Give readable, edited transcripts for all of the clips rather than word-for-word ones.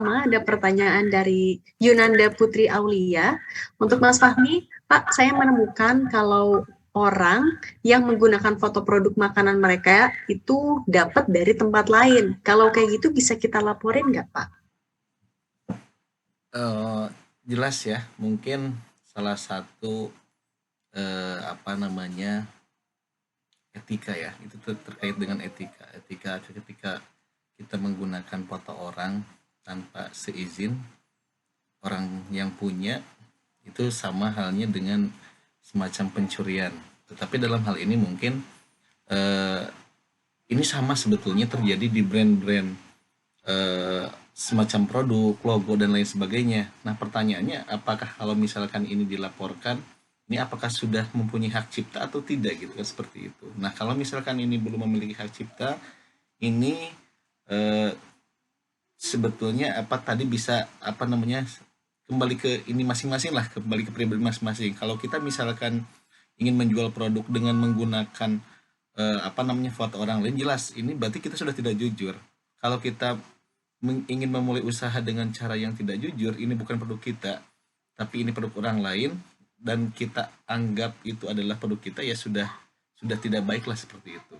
ada pertanyaan dari Yunanda Putri Aulia. Untuk Mas Fahmi, Pak, saya menemukan kalau orang yang menggunakan foto produk makanan mereka itu dapat dari tempat lain. Kalau kayak gitu bisa kita laporin nggak, Pak? Eh, Jelas ya, mungkin salah satu apa namanya etika ya, itu terkait dengan etika. Etika ketika kita menggunakan foto orang tanpa seizin orang yang punya, itu sama halnya dengan semacam pencurian. Tetapi dalam hal ini mungkin eh, ini sama sebetulnya terjadi di brand-brand semacam produk, logo dan lain sebagainya. Nah, pertanyaannya apakah kalau misalkan ini dilaporkan, ini apakah sudah mempunyai hak cipta atau tidak gitu kan seperti itu. Nah, kalau misalkan ini belum memiliki hak cipta, ini eh, sebetulnya apa tadi bisa apa namanya kembali ke ini masing-masing lah, kembali ke pribadi masing-masing. Kalau kita misalkan ingin menjual produk dengan menggunakan apa namanya foto orang lain, jelas ini berarti kita sudah tidak jujur. Kalau kita ingin memulai usaha dengan cara yang tidak jujur, ini bukan produk kita, tapi ini produk orang lain, dan kita anggap itu adalah produk kita, ya sudah tidak baik lah seperti itu.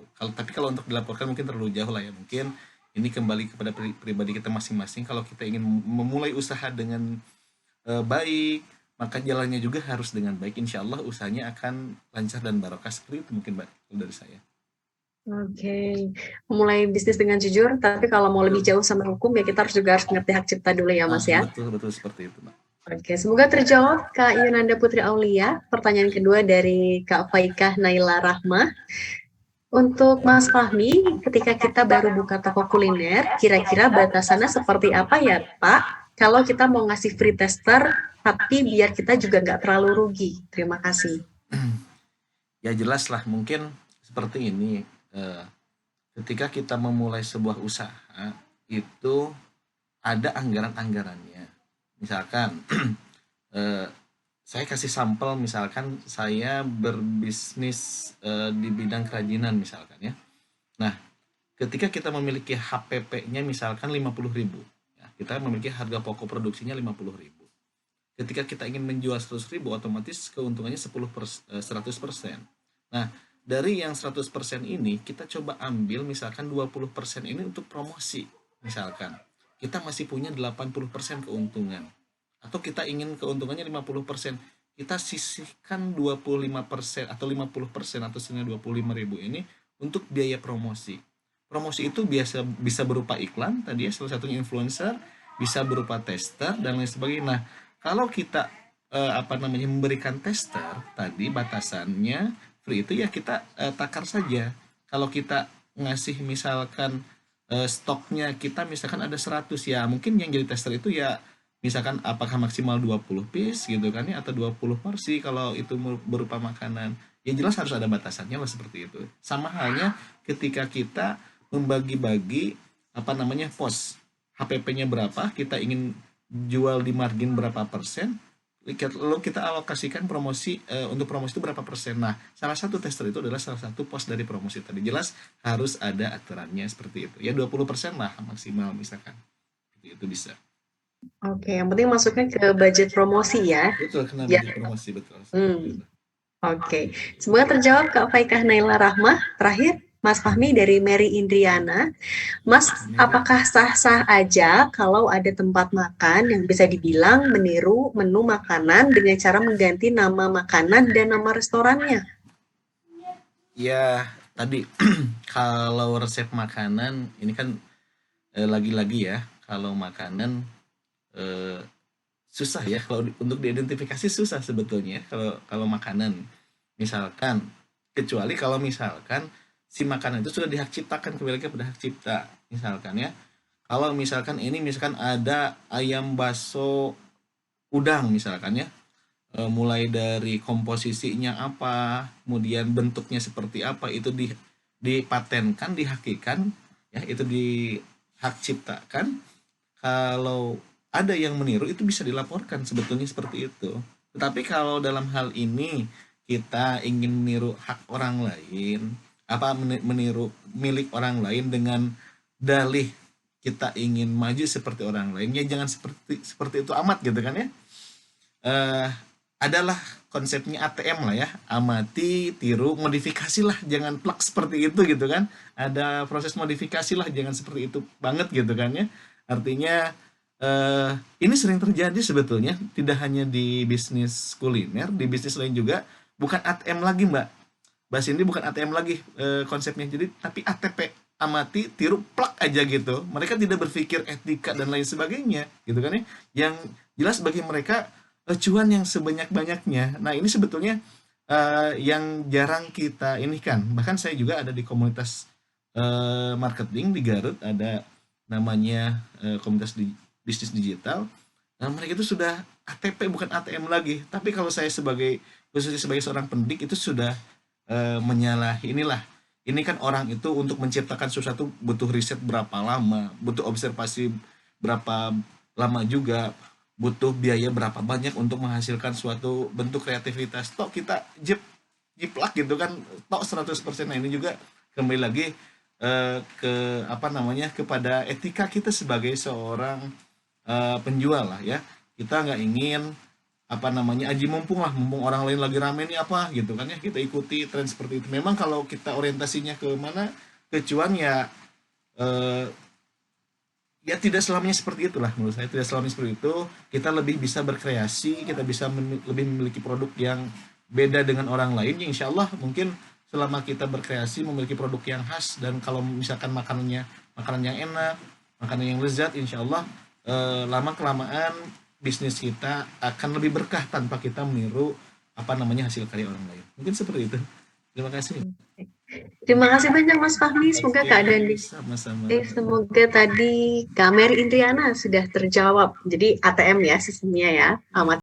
Kalau untuk dilaporkan mungkin terlalu jauh lah ya, mungkin ini kembali kepada pribadi kita masing-masing. Kalau kita ingin memulai usaha dengan baik, maka jalannya juga harus dengan baik. Insya Allah usahanya akan lancar dan barokah, seperti itu mungkin Mbak dari saya. Oke, memulai bisnis dengan jujur, tapi kalau mau lebih jauh sama hukum ya kita harus ngerti hak cipta dulu ya Mas ya. Betul betul seperti itu Mbak. Oke, semoga terjawab Kak Yunanda Putri Aulia. Pertanyaan kedua dari Kak Faikah Naila Rahma. Untuk Mas Fahmi, ketika kita baru buka toko kuliner, kira-kira batasannya seperti apa ya Pak? Kalau kita mau ngasih free tester, tapi biar kita juga nggak terlalu rugi. Terima kasih. Ya jelas lah, mungkin seperti ini. eh, Ketika kita memulai sebuah usaha, itu ada anggaran-anggarannya. Misalkan eh, saya kasih sampel, misalkan saya berbisnis di bidang kerajinan misalkan ya. Nah, ketika kita memiliki HPP-nya misalkan 50.000, ya, kita memiliki harga pokok produksinya 50.000. Ketika kita ingin menjual 100.000, otomatis keuntungannya 100%. Nah, dari yang 100% ini kita coba ambil misalkan 20% ini untuk promosi. Misalkan kita masih punya 80% keuntungan, atau kita ingin keuntungannya 50%, kita sisihkan 25% atau 50% atau senilai 25.000 ini untuk biaya promosi. Promosi itu biasa bisa berupa iklan tadi ya, salah satunya influencer, bisa berupa tester dan lain sebagainya. Nah, kalau kita apa namanya memberikan tester tadi, batasannya free itu ya kita takar saja. Kalau kita ngasih misalkan stoknya kita misalkan ada 100, ya mungkin yang jadi tester itu ya misalkan apakah maksimal 20 piece gitu kan ya, atau 20 porsi kalau itu berupa makanan. Ya jelas harus ada batasannya lah seperti itu. Sama halnya ketika kita membagi-bagi apa namanya pos, HPP-nya berapa, kita ingin jual di margin berapa persen, lalu kita alokasikan promosi, untuk promosi itu berapa persen. Nah, salah satu tester itu adalah salah satu pos dari promosi tadi. Jelas harus ada aturannya seperti itu. Ya 20% lah maksimal misalkan. Itu bisa. Oke, yang penting masuknya ke budget promosi ya. Betul, kena Ya. budget promosi betul seperti Hmm. itu. Oke, semoga terjawab Kak Faikah Naila Rahmah. Terakhir, Mas Fahmi dari Mary Indriana. Mas, Mary. apakah sah-sah aja kalau ada tempat makan yang bisa dibilang meniru menu makanan dengan cara mengganti nama makanan dan nama restorannya? Ya, tadi kalau resep makanan ini kan lagi-lagi ya, kalau makanan eh, susah ya, kalau untuk diidentifikasi susah sebetulnya kalau kalau makanan. Misalkan, kecuali kalau misalkan si makanan itu sudah dihak ciptakan, kembali lagi pada hak cipta. Misalkan ya, kalau misalkan ini misalkan ada ayam bakso udang misalkan ya, mulai dari komposisinya apa, kemudian bentuknya seperti apa, itu dipatenkan, dihakikan, ya itu dihak ciptakan. Kalau ada yang meniru itu bisa dilaporkan sebetulnya seperti itu. Tetapi kalau dalam hal ini kita ingin meniru hak orang lain, apa meniru milik orang lain dengan dalih kita ingin maju seperti orang lain, ya jangan seperti itu amat gitu kan ya. Eh, adalah konsepnya ATM lah ya, amati, tiru, modifikasi lah, jangan plak seperti itu gitu kan. Ada proses modifikasi lah, jangan seperti itu banget gitu kan ya. Artinya eh, ini sering terjadi sebetulnya, tidak hanya di bisnis kuliner, di bisnis lain juga. Bukan ATM lagi Mbak, Mbak Cindy, bukan ATM lagi konsepnya, jadi tapi ATP, amati, tiru, plak aja gitu. Mereka tidak berpikir etika dan lain sebagainya gitu kan ya. Yang jelas bagi mereka cuan yang sebanyak-banyaknya. Nah ini sebetulnya yang jarang kita ini kan. Bahkan saya juga ada di komunitas marketing di Garut, ada namanya komunitas bisnis digital. Nah mereka itu sudah ATP bukan ATM lagi. Tapi kalau saya sebagai, khususnya sebagai seorang pendidik, itu sudah menyalahi inilah. Ini kan orang itu untuk menciptakan sesuatu butuh riset berapa lama, butuh observasi berapa lama juga, butuh biaya berapa banyak untuk menghasilkan suatu bentuk kreativitas. Tok kita jiplak gitu kan, tok 100%. Nah ini juga kembali lagi ke apa namanya, kepada etika kita sebagai seorang penjual lah ya. Kita nggak ingin apa namanya, aji mumpung lah, mumpung orang lain lagi rame nih apa gitu kan ya, kita ikuti tren seperti itu. Memang kalau kita orientasinya ke mana, ke cuan ya, eh, ya tidak selamanya seperti itulah, menurut saya tidak selamanya seperti itu. Kita lebih bisa berkreasi, kita bisa lebih memiliki produk yang beda dengan orang lain, ya insya Allah mungkin selama kita berkreasi memiliki produk yang khas, dan kalau misalkan makanannya makanan yang enak, makanan yang lezat, insya Allah lama kelamaan bisnis kita akan lebih berkah tanpa kita meniru apa namanya hasil karya orang lain. Mungkin seperti itu. Terima kasih. Terima kasih banyak Mas Fahmi. Semoga keadaan di Sama-sama. semoga tadi Kak Mary Indriana sudah terjawab. Jadi ATM ya sistemnya ya. Amat